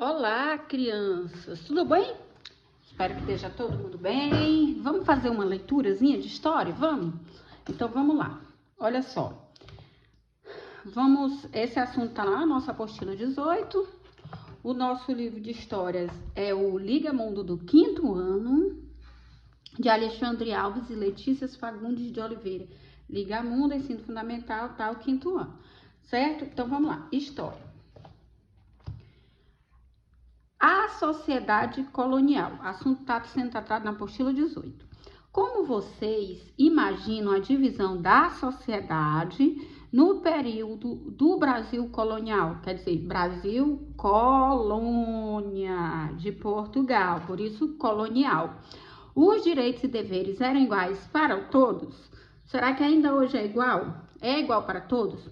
Olá, crianças, tudo bem? Espero que esteja todo mundo bem. Vamos fazer uma leiturazinha de história? Vamos? Então vamos lá. Olha só. Esse assunto tá lá na nossa apostila 18. O nosso livro de histórias é o Liga Mundo do 5º ano, de Alexandre Alves e Letícia Fagundes de Oliveira. Liga Mundo, ensino fundamental, tá o 5º ano. Certo? Então vamos lá. História. A sociedade colonial. Assunto está sendo tratado na apostila 18. Como vocês imaginam a divisão da sociedade no período do Brasil colonial? Quer dizer, Brasil colônia de Portugal, por isso colonial. Os direitos e deveres eram iguais para todos? Será que ainda hoje é igual? É igual para todos?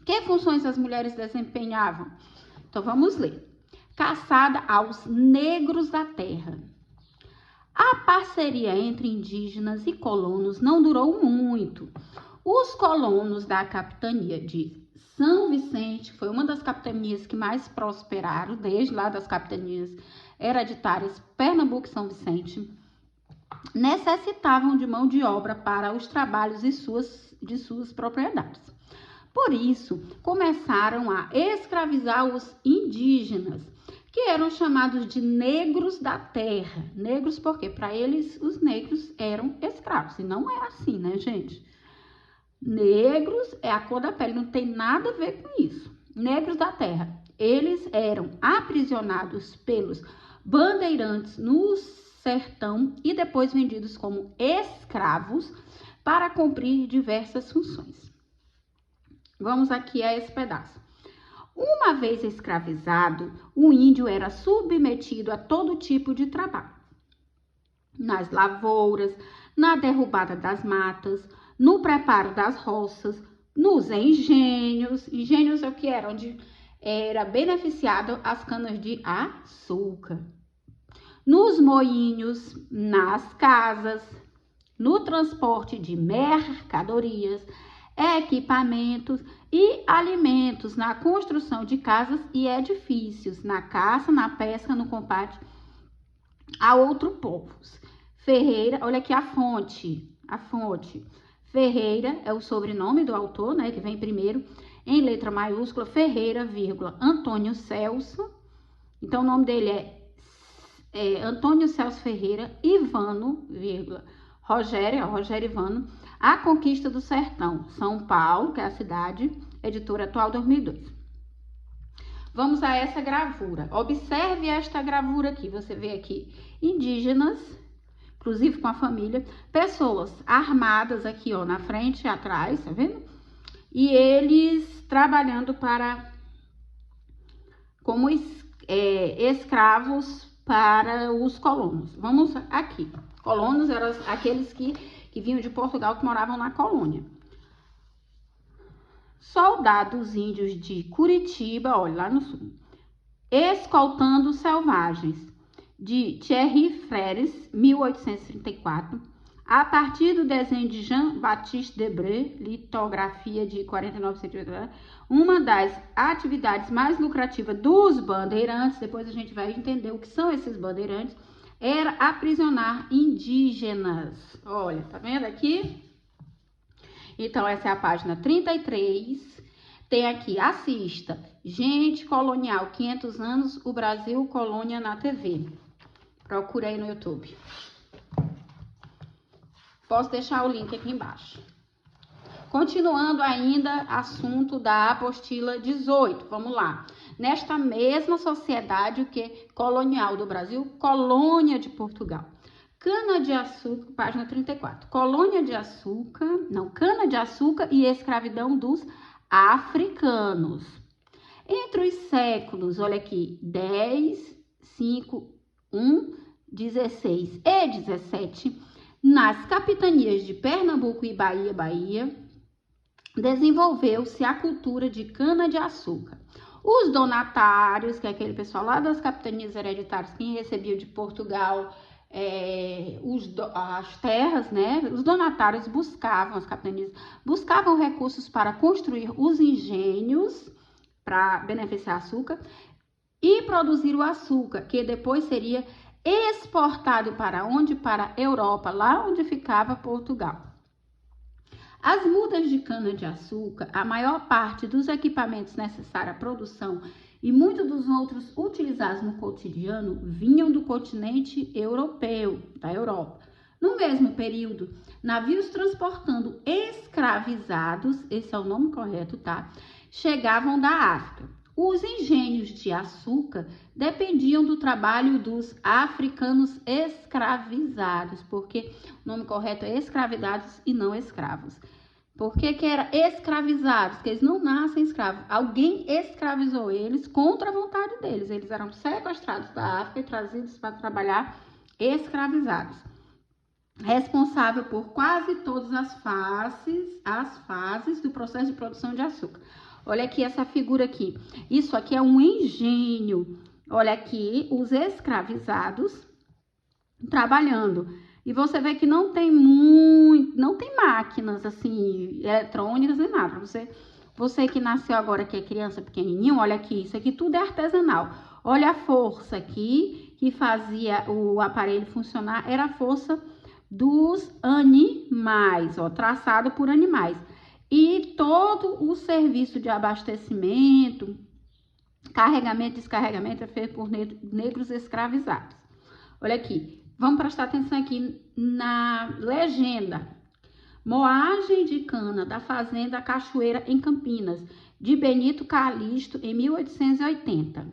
Que funções as mulheres desempenhavam? Então vamos ler. Caçada aos negros da terra. A parceria entre indígenas e colonos não durou muito. Os colonos da capitania de São Vicente, que foi uma das capitanias que mais prosperaram, desde lá das capitanias hereditárias Pernambuco e São Vicente, necessitavam de mão de obra para os trabalhos de suas propriedades. Por isso, começaram a escravizar os indígenas, que eram chamados de negros da terra. Negros porque para eles os negros eram escravos. E não é assim, né, gente? Negros é a cor da pele, não tem nada a ver com isso. Negros da terra. Eles eram aprisionados pelos bandeirantes no sertão e depois vendidos como escravos para cumprir diversas funções. Vamos aqui a esse pedaço. Uma vez escravizado, o índio era submetido a todo tipo de trabalho. Nas lavouras, na derrubada das matas, no preparo das roças, nos engenhos. Engenhos é o que era? Onde era beneficiado as canas de açúcar. Nos moinhos, nas casas, no transporte de mercadorias, equipamentos e alimentos, na construção de casas e edifícios, na caça, na pesca, no combate a outros povos. Ferreira, olha aqui a fonte. Ferreira é o sobrenome do autor, né, que vem primeiro, em letra maiúscula, Ferreira, vírgula, Antônio Celso. Então, o nome dele é Antônio Celso Ferreira, Ivano, vírgula, Rogério Ivano, A Conquista do Sertão, São Paulo, que é a cidade, editora atual 2002. Vamos a essa gravura. Observe esta gravura aqui. Você vê aqui indígenas, inclusive com a família, pessoas armadas aqui, ó, na frente e atrás, tá vendo? E eles trabalhando como escravos para os colonos. Vamos aqui. Colonos eram aqueles que vinham de Portugal, que moravam na colônia. Soldados índios de Curitiba, olha, lá no sul, escoltando selvagens, de Thierry Freres, 1834, a partir do desenho de Jean-Baptiste Debré, litografia de 49, uma das atividades mais lucrativas dos bandeirantes, depois a gente vai entender o que são esses bandeirantes, era aprisionar indígenas. Olha, tá vendo aqui? Então, essa é a página 33. Tem aqui, assista, Gente Colonial, 500 anos, o Brasil Colônia na TV. Procura aí no YouTube. Posso deixar o link aqui embaixo. Continuando ainda, assunto da apostila 18. Vamos lá. Nesta mesma sociedade, o que? Colonial do Brasil, colônia de Portugal. Cana-de-açúcar, página 34. Cana-de-açúcar e escravidão dos africanos. Entre os séculos, olha aqui, 10, 5, 1, 16 e 17, nas capitanias de Pernambuco e Bahia, desenvolveu-se a cultura de cana-de-açúcar. Os donatários, que é aquele pessoal lá das capitanias hereditárias que recebiam de Portugal as terras, né? Os donatários as capitanias buscavam recursos para construir os engenhos para beneficiar açúcar, e produzir o açúcar, que depois seria exportado para onde? Para a Europa, lá onde ficava Portugal. As mudas de cana-de-açúcar, a maior parte dos equipamentos necessários à produção e muitos dos outros utilizados no cotidiano vinham do continente europeu, da Europa. No mesmo período, navios transportando escravizados, esse é o nome correto, tá? Chegavam da África. Os engenhos de açúcar dependiam do trabalho dos africanos escravizados, porque o nome correto é escravizados e não escravos. Por que era escravizados? Porque eles não nascem escravos. Alguém escravizou eles contra a vontade deles. Eles eram sequestrados da África e trazidos para trabalhar escravizados. Responsável por quase todas as fases do processo de produção de açúcar. Olha aqui essa figura aqui. Isso aqui é um engenho. Olha aqui os escravizados trabalhando. E você vê que não tem máquinas assim eletrônicas nem nada. Você que nasceu agora, que é criança pequenininho, olha aqui, isso aqui tudo é artesanal. Olha a força aqui que fazia o aparelho funcionar, era a força dos animais, ó, traçado por animais. E todo o serviço de abastecimento, carregamento e descarregamento é feito por negros escravizados. Olha aqui, vamos prestar atenção aqui na legenda. Moagem de cana da fazenda Cachoeira em Campinas, de Benito Calixto, em 1880.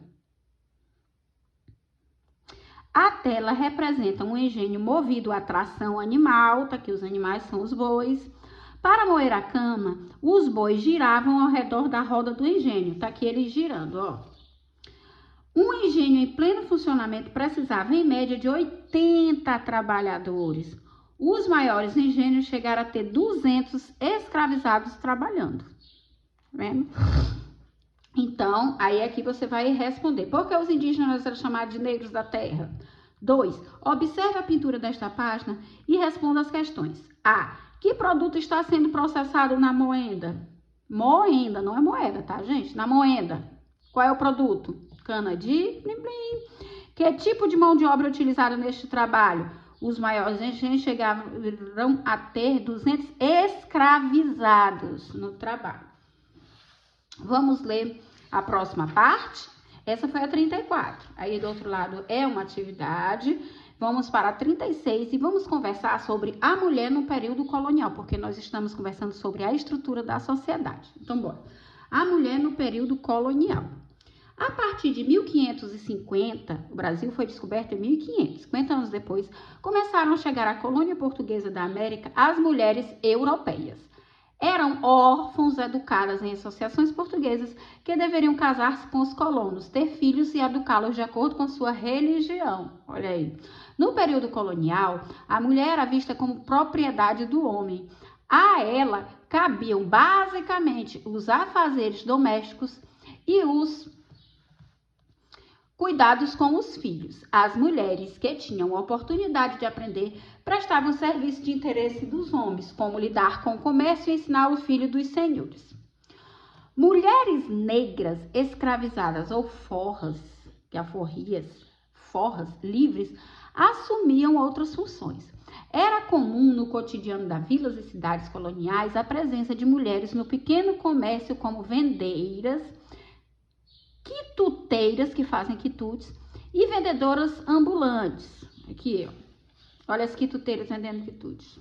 A tela representa um engenho movido a tração animal, tá aqui os animais são os bois. Para moer a cana, os bois giravam ao redor da roda do engenho, tá aqui ele girando, ó. Um engenho em pleno funcionamento precisava, em média, de 80 trabalhadores. Os maiores engenhos chegaram a ter 200 escravizados trabalhando. Tá vendo? Então, aí aqui você vai responder. Por que os indígenas eram chamados de negros da terra? 2. Observe a pintura desta página e responda as questões. A. Que produto está sendo processado na moenda? Moenda, não é moeda, tá, gente? Na moenda. Qual é o produto? Cana de blim-blim. Que tipo de mão de obra é utilizada neste trabalho? Os maiores engenhos chegaram a ter 200 escravizados no trabalho. Vamos ler a próxima parte. Essa foi a 34. Aí do outro lado é uma atividade. Vamos para a 36 e vamos conversar sobre a mulher no período colonial, porque nós estamos conversando sobre a estrutura da sociedade. Então, bora. A mulher no período colonial. A partir de 1550, o Brasil foi descoberto em 1500. 50 anos depois, começaram a chegar à colônia portuguesa da América as mulheres europeias. Eram órfãos educadas em associações portuguesas que deveriam casar-se com os colonos, ter filhos e educá-los de acordo com sua religião. Olha aí. No período colonial, a mulher era vista como propriedade do homem. A ela cabiam basicamente os afazeres domésticos e os cuidados com os filhos. As mulheres que tinham a oportunidade de aprender prestavam serviço de interesse dos homens, como lidar com o comércio e ensinar o filho dos senhores. Mulheres negras escravizadas ou forras livres, assumiam outras funções. Era comum no cotidiano das vilas e cidades coloniais a presença de mulheres no pequeno comércio como vendeiras, quituteiras, que fazem quitutes, e vendedoras ambulantes. Aqui, ó. Olha as quituteiras vendendo quitutes.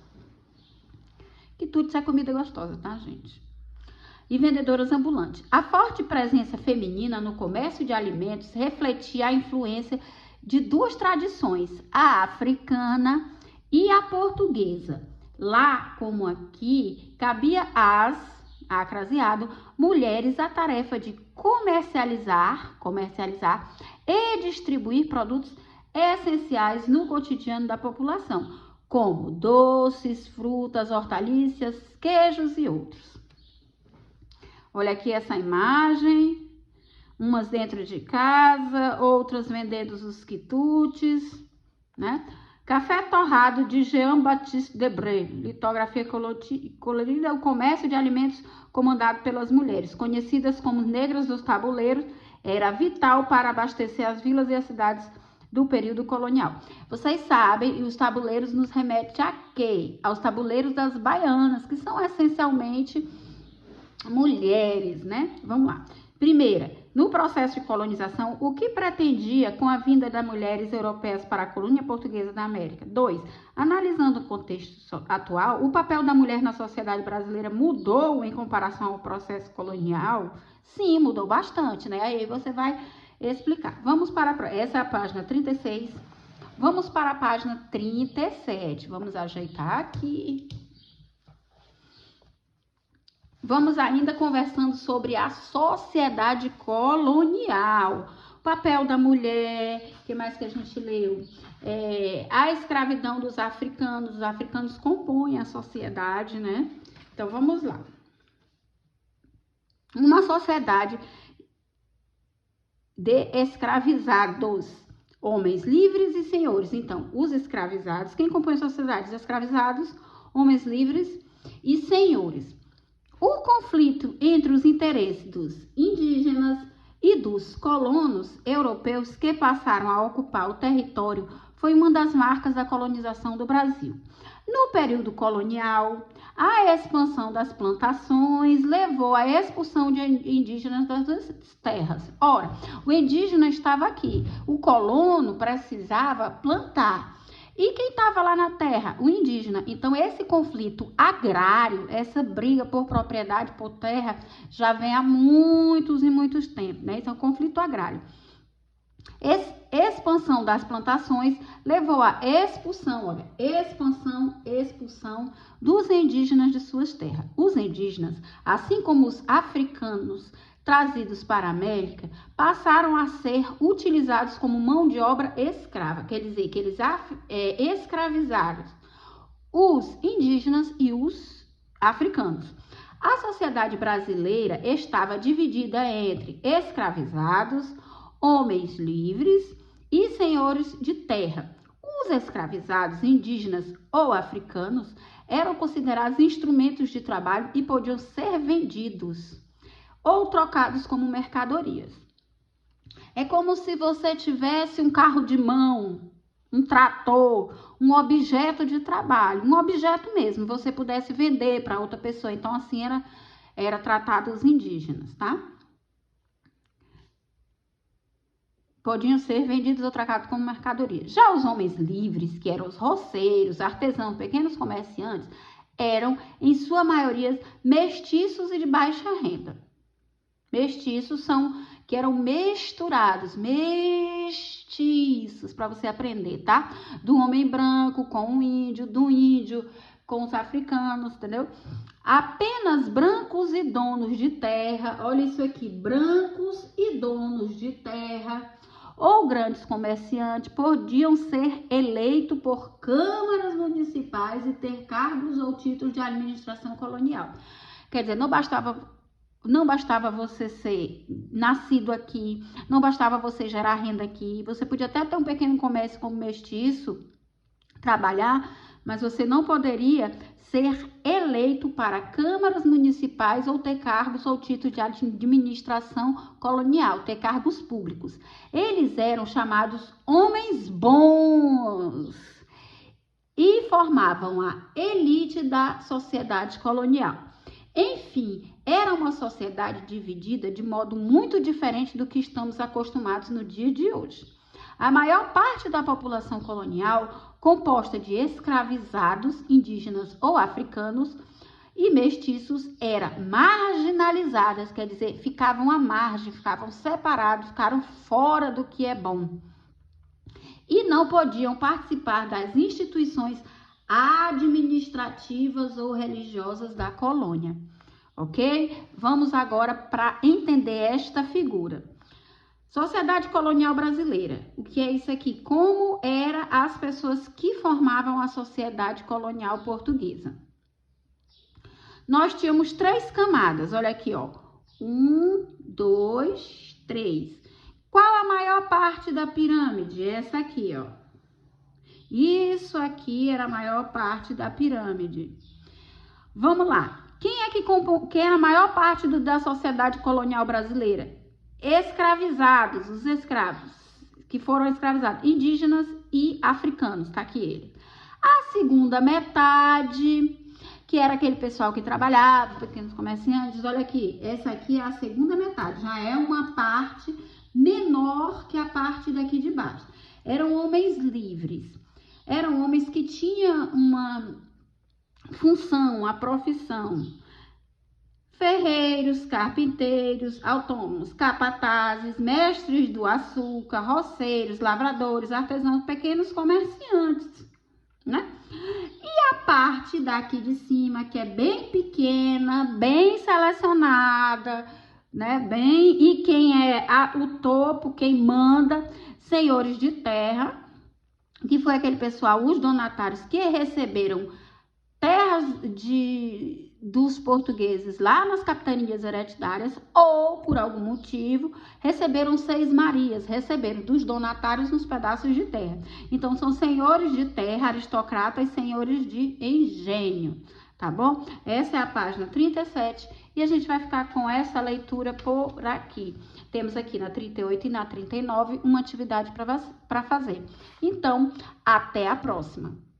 Quitutes é comida gostosa, tá, gente? E vendedoras ambulantes. A forte presença feminina no comércio de alimentos refletia a influência de duas tradições, a africana e a portuguesa. Lá, como aqui, cabia às acraseado, mulheres a tarefa de comercializar e distribuir produtos essenciais no cotidiano da população, como doces, frutas, hortaliças, queijos e outros. Olha aqui essa imagem, umas dentro de casa, outras vendendo os quitutes, né? Café torrado de Jean-Baptiste Debré, litografia colorida, o comércio de alimentos comandado pelas mulheres, conhecidas como negras dos tabuleiros, Era vital para abastecer as vilas e as cidades do período colonial. Vocês sabem, e os tabuleiros nos remetem a quê? Aos tabuleiros das baianas, que são essencialmente mulheres, né? Vamos lá. Primeira, no processo de colonização, o que pretendia com a vinda das mulheres europeias para a colônia portuguesa da América? 2. Analisando o contexto atual, o papel da mulher na sociedade brasileira mudou em comparação ao processo colonial? Sim, mudou bastante, né? Aí você vai explicar. Vamos para essa é a página 36. Vamos para a página 37. Vamos ajeitar aqui. Vamos ainda conversando sobre a sociedade colonial, o papel da mulher, o que mais que a gente leu? A escravidão dos africanos, os africanos compõem a sociedade, né? Então, vamos lá. Uma sociedade de escravizados, homens livres e senhores. Então, os escravizados, quem compõe a sociedade? Os escravizados, homens livres e senhores. O conflito entre os interesses dos indígenas e dos colonos europeus que passaram a ocupar o território foi uma das marcas da colonização do Brasil. No período colonial, a expansão das plantações levou à expulsão de indígenas das terras. Ora, o indígena estava aqui, o colono precisava plantar. E quem estava lá na terra? O indígena. Então, esse conflito agrário, essa briga por propriedade, por terra, já vem há muitos e muitos tempos, né? Então, conflito agrário. Expansão das plantações levou à expulsão, olha, expulsão dos indígenas de suas terras. Os indígenas, assim como os africanos trazidos para a América, passaram a ser utilizados como mão de obra escrava, quer dizer que eles escravizaram os indígenas e os africanos. A sociedade brasileira estava dividida entre escravizados, homens livres e senhores de terra. Os escravizados indígenas ou africanos eram considerados instrumentos de trabalho e podiam ser vendidos ou trocados como mercadorias. É como se você tivesse um carro de mão, um trator, um objeto de trabalho, um objeto mesmo, você pudesse vender para outra pessoa. Então, assim era tratado os indígenas, tá? Podiam ser vendidos ou trocados como mercadoria. Já os homens livres, que eram os roceiros, artesãos, pequenos comerciantes, eram, em sua maioria, mestiços e de baixa renda. Mestiços são que eram misturados, mestiços, para você aprender, tá? Do homem branco com o índio, do índio com os africanos, entendeu? Apenas brancos e donos de terra, olha isso aqui, brancos e donos de terra ou grandes comerciantes podiam ser eleitos por câmaras municipais e ter cargos ou títulos de administração colonial. Quer dizer, não bastava você ser nascido aqui, não bastava você gerar renda aqui, você podia até ter um pequeno comércio como mestiço, trabalhar, mas você não poderia ser eleito para câmaras municipais ou ter cargos ou título de administração colonial, ter cargos públicos. Eles eram chamados homens bons e formavam a elite da sociedade colonial. Enfim, era uma sociedade dividida de modo muito diferente do que estamos acostumados no dia de hoje. A maior parte da população colonial, composta de escravizados, indígenas ou africanos e mestiços, era marginalizada, quer dizer, ficavam à margem, ficavam separados, ficaram fora do que é bom. E não podiam participar das instituições administrativas ou religiosas da colônia, ok? Vamos agora para entender esta figura. Sociedade colonial brasileira. O que é isso aqui? Como eram as pessoas que formavam a sociedade colonial portuguesa? Nós tínhamos 3 camadas, olha aqui, ó. 1, 2, 3. Qual a maior parte da pirâmide? Essa aqui, ó. Isso aqui era a maior parte da pirâmide. Vamos lá. Quem é a maior parte da sociedade colonial brasileira? escravizados, os escravos que foram escravizados, indígenas e africanos, tá aqui ele. A segunda metade, que era aquele pessoal que trabalhava, pequenos comerciantes, olha aqui, essa aqui é a segunda metade, já é uma parte menor que a parte daqui de baixo. Eram homens livres, eram homens que tinham uma função, uma profissão. Ferreiros, carpinteiros, autônomos, capatazes, mestres do açúcar, roceiros, lavradores, artesãos, pequenos comerciantes, né? E a parte daqui de cima, que é bem pequena, bem selecionada, né? E quem é o topo, quem manda, senhores de terra, que foi aquele pessoal, os donatários que receberam terras dos portugueses lá nas capitanias hereditárias ou, por algum motivo, receberam seis-marias, receberam dos donatários uns pedaços de terra. Então, são senhores de terra, aristocratas e senhores de engenho, tá bom? Essa é a página 37 e a gente vai ficar com essa leitura por aqui. Temos aqui na 38 e na 39 uma atividade para fazer. Então, até a próxima!